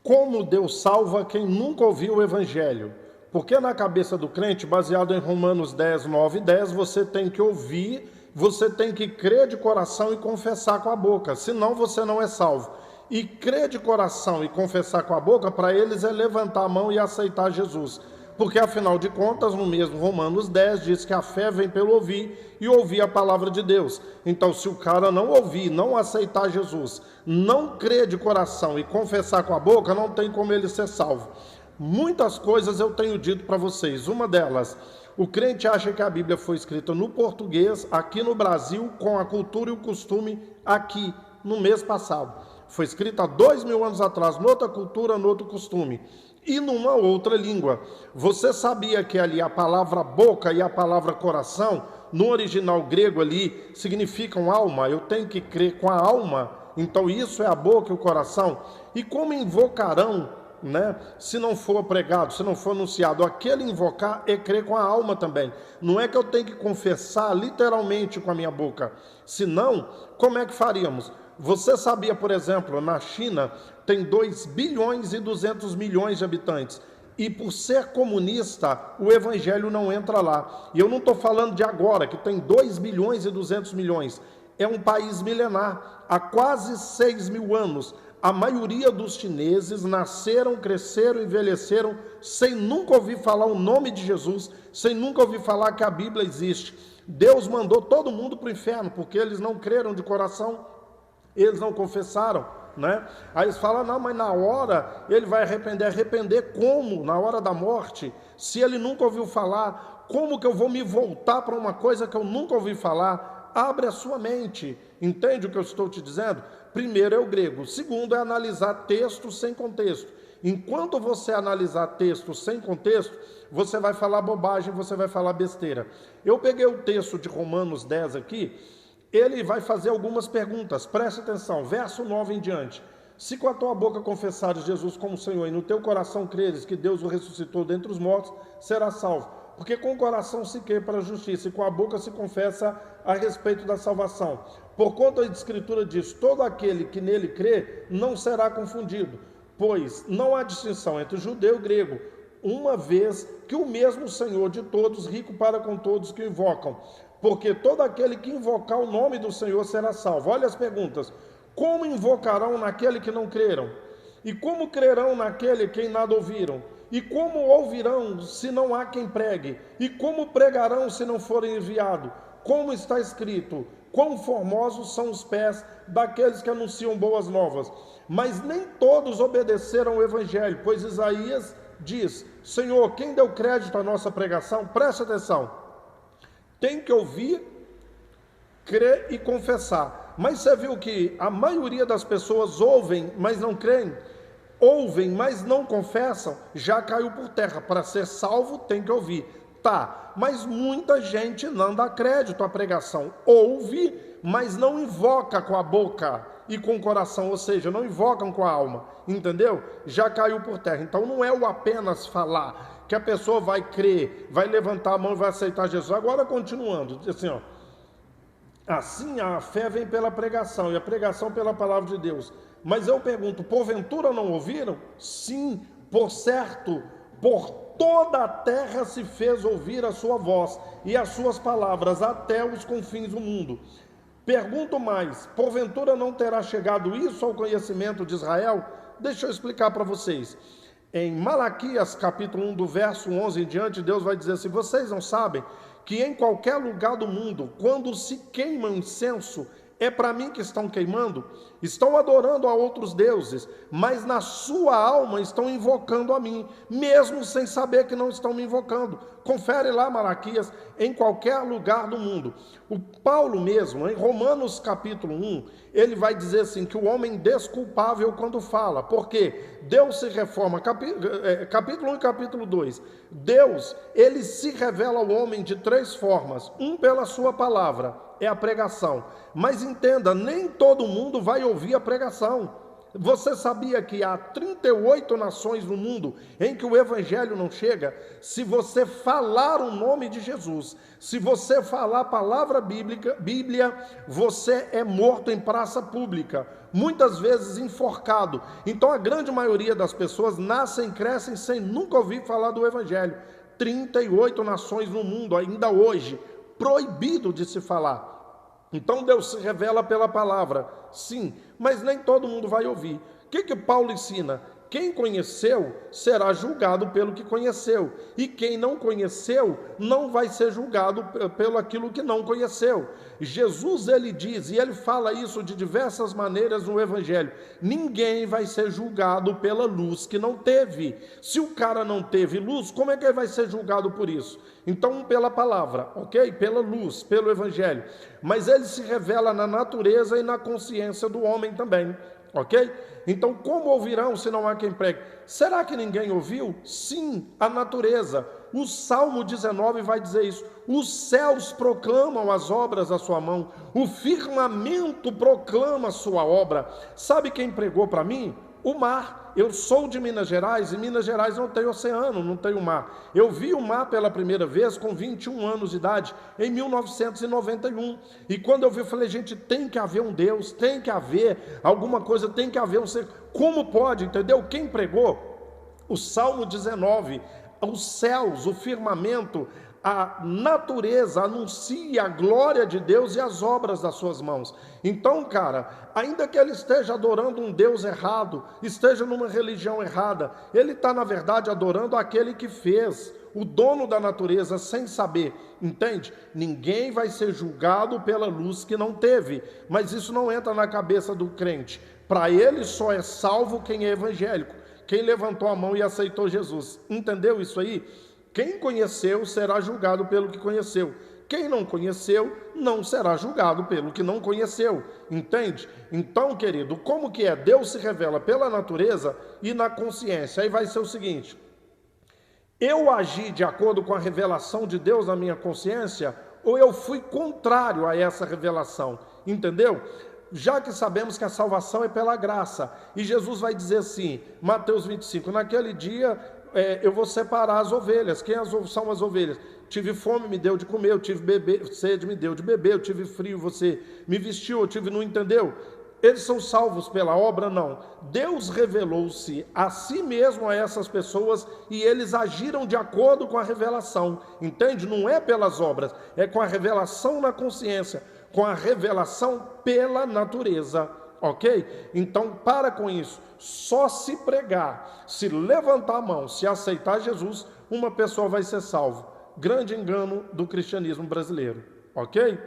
Como Deus salva quem nunca ouviu o Evangelho? Porque na cabeça do crente, baseado em Romanos 10, 9 e 10, você tem que ouvir, você tem que crer de coração e confessar com a boca, senão você não é salvo. E crer de coração e confessar com a boca, para eles é levantar a mão e aceitar Jesus. Porque afinal de contas, no mesmo Romanos 10, diz que a fé vem pelo ouvir e ouvir a palavra de Deus. Então, se o cara não ouvir, não aceitar Jesus, não crer de coração e confessar com a boca, não tem como ele ser salvo. Muitas coisas eu tenho dito para vocês. Uma delas, o crente acha que a Bíblia foi escrita no português, aqui no Brasil, com a cultura e o costume aqui, no mês passado. Foi escrita há 2000 anos atrás, noutra cultura, noutro costume. E numa outra língua. Você sabia que ali a palavra boca e a palavra coração, no original grego ali, significam alma? Eu tenho que crer com a alma. Então isso é a boca e o coração. E como invocarão, né, se não for pregado, se não for anunciado? Aquele invocar é crer com a alma também. Não é que eu tenho que confessar literalmente com a minha boca. Senão, como é que faríamos? Você sabia, por exemplo, na China tem 2 bilhões e 200 milhões de habitantes. E por ser comunista, o evangelho não entra lá. E eu não estou falando de agora, que tem 2 bilhões e 200 milhões. É um país milenar. Há quase 6.000 anos, a maioria dos chineses nasceram, cresceram, envelheceram, sem nunca ouvir falar o nome de Jesus, sem nunca ouvir falar que a Bíblia existe. Deus mandou todo mundo para o inferno, porque eles não creram de coração. Eles não confessaram, né? Aí eles falam, não, mas na hora ele vai arrepender. Arrepender como? Na hora da morte? Se ele nunca ouviu falar, como que eu vou me voltar para uma coisa que eu nunca ouvi falar? Abre a sua mente, entende o que eu estou te dizendo? Primeiro é o grego, segundo é analisar texto sem contexto. Enquanto você analisar texto sem contexto, você vai falar bobagem, você vai falar besteira. Eu peguei o texto de Romanos 10 aqui. Ele vai fazer algumas perguntas, preste atenção, verso 9 em diante. Se com a tua boca confessares Jesus como Senhor e no teu coração creres que Deus o ressuscitou dentre os mortos, serás salvo. Porque com o coração se crê para a justiça e com a boca se confessa a respeito da salvação. Por conta da Escritura diz, todo aquele que nele crê não será confundido, pois não há distinção entre judeu e grego, uma vez que o mesmo Senhor de todos, rico para com todos que o invocam. Porque todo aquele que invocar o nome do Senhor será salvo. Olha as perguntas. Como invocarão naquele que não creram? E como crerão naquele que nada ouviram? E como ouvirão se não há quem pregue? E como pregarão se não forem enviados? Como está escrito, quão formosos são os pés daqueles que anunciam boas novas. Mas nem todos obedeceram o evangelho, pois Isaías diz, Senhor, quem deu crédito à nossa pregação? Preste atenção. Tem que ouvir, crer e confessar. Mas você viu que a maioria das pessoas ouvem, mas não creem? Ouvem, mas não confessam? Já caiu por terra. Para ser salvo, tem que ouvir. Tá, mas muita gente não dá crédito à pregação. Ouve, mas não invoca com a boca e com o coração, ou seja, não invocam com a alma. Entendeu? Já caiu por terra. Então não é o apenas falar que a pessoa vai crer, vai levantar a mão e vai aceitar Jesus. Agora, continuando, diz assim, ó, assim a fé vem pela pregação, e a pregação pela palavra de Deus. Mas eu pergunto, porventura não ouviram? Sim, por certo, por toda a terra se fez ouvir a sua voz, e as suas palavras até os confins do mundo. Pergunto mais, porventura não terá chegado isso ao conhecimento de Israel? Deixa eu explicar para vocês. Em Malaquias, capítulo 1, do verso 11 em diante, Deus vai dizer assim, vocês não sabem que em qualquer lugar do mundo, quando se queima incenso, é para mim que estão queimando? Estão adorando a outros deuses, mas na sua alma estão invocando a mim, mesmo sem saber que não estão me invocando. Confere lá, Malaquias, em qualquer lugar do mundo. O Paulo mesmo, em Romanos capítulo 1, ele vai dizer assim, que o homem desculpável quando fala, porque Deus se reforma, capítulo 1 e capítulo 2, Deus, ele se revela ao homem de 3 formas, pela sua palavra, é a pregação, mas entenda, nem todo mundo vai ouvir a pregação. Você sabia que há 38 nações no mundo em que o evangelho não chega? Se você falar o nome de Jesus, se você falar a palavra Bíblia, você é morto em praça pública, muitas vezes enforcado. Então a grande maioria das pessoas nascem e crescem sem nunca ouvir falar do evangelho. 38 nações no mundo ainda hoje, proibido de se falar. Então Deus se revela pela palavra, sim, mas nem todo mundo vai ouvir. O que Paulo ensina? Quem conheceu será julgado pelo que conheceu, e quem não conheceu não vai ser julgado pelo aquilo que não conheceu. Jesus, ele diz, e ele fala isso de diversas maneiras no evangelho: ninguém vai ser julgado pela luz que não teve. Se o cara não teve luz, como é que ele vai ser julgado por isso? Então, pela palavra, ok? Pela luz, pelo evangelho. Mas ele se revela na natureza e na consciência do homem também. Ok? Então, como ouvirão se não há quem pregue? Será que ninguém ouviu? Sim, a natureza. O Salmo 19 vai dizer isso. Os céus proclamam as obras da sua mão. O firmamento proclama a sua obra. Sabe quem pregou para mim? O mar. Eu sou de Minas Gerais e Minas Gerais não tem oceano, não tem o mar. Eu vi o mar pela primeira vez com 21 anos de idade, em 1991. E quando eu vi, eu falei, gente, tem que haver um Deus, tem que haver alguma coisa, tem que haver um ser. Como pode, entendeu? Quem pregou? O Salmo 19, os céus, o firmamento, a natureza anuncia a glória de Deus e as obras das suas mãos. Então, cara, ainda que ele esteja adorando um Deus errado, esteja numa religião errada, ele está, na verdade, adorando aquele que fez, o dono da natureza, sem saber, entende? Ninguém vai ser julgado pela luz que não teve, mas isso não entra na cabeça do crente. Para ele só é salvo quem é evangélico, quem levantou a mão e aceitou Jesus. Entendeu isso aí? Quem conheceu será julgado pelo que conheceu. Quem não conheceu não será julgado pelo que não conheceu. Entende? Então, querido, como que é? Deus se revela pela natureza e na consciência. Aí vai ser o seguinte: eu agi de acordo com a revelação de Deus na minha consciência, ou eu fui contrário a essa revelação? Entendeu? Já que sabemos que a salvação é pela graça, e Jesus vai dizer assim, Mateus 25, naquele dia eu vou separar as ovelhas. Quem são as ovelhas? Tive fome, me deu de comer, eu tive sede, me deu de beber, eu tive frio, você me vestiu, eu tive, não entendeu? Eles são salvos pela obra? Não. Deus revelou-se a si mesmo a essas pessoas e eles agiram de acordo com a revelação, entende? Não é pelas obras, é com a revelação na consciência, com a revelação pela natureza. Ok? Então, para com isso. Só se pregar, se levantar a mão, se aceitar Jesus, uma pessoa vai ser salva. Grande engano do cristianismo brasileiro. Ok?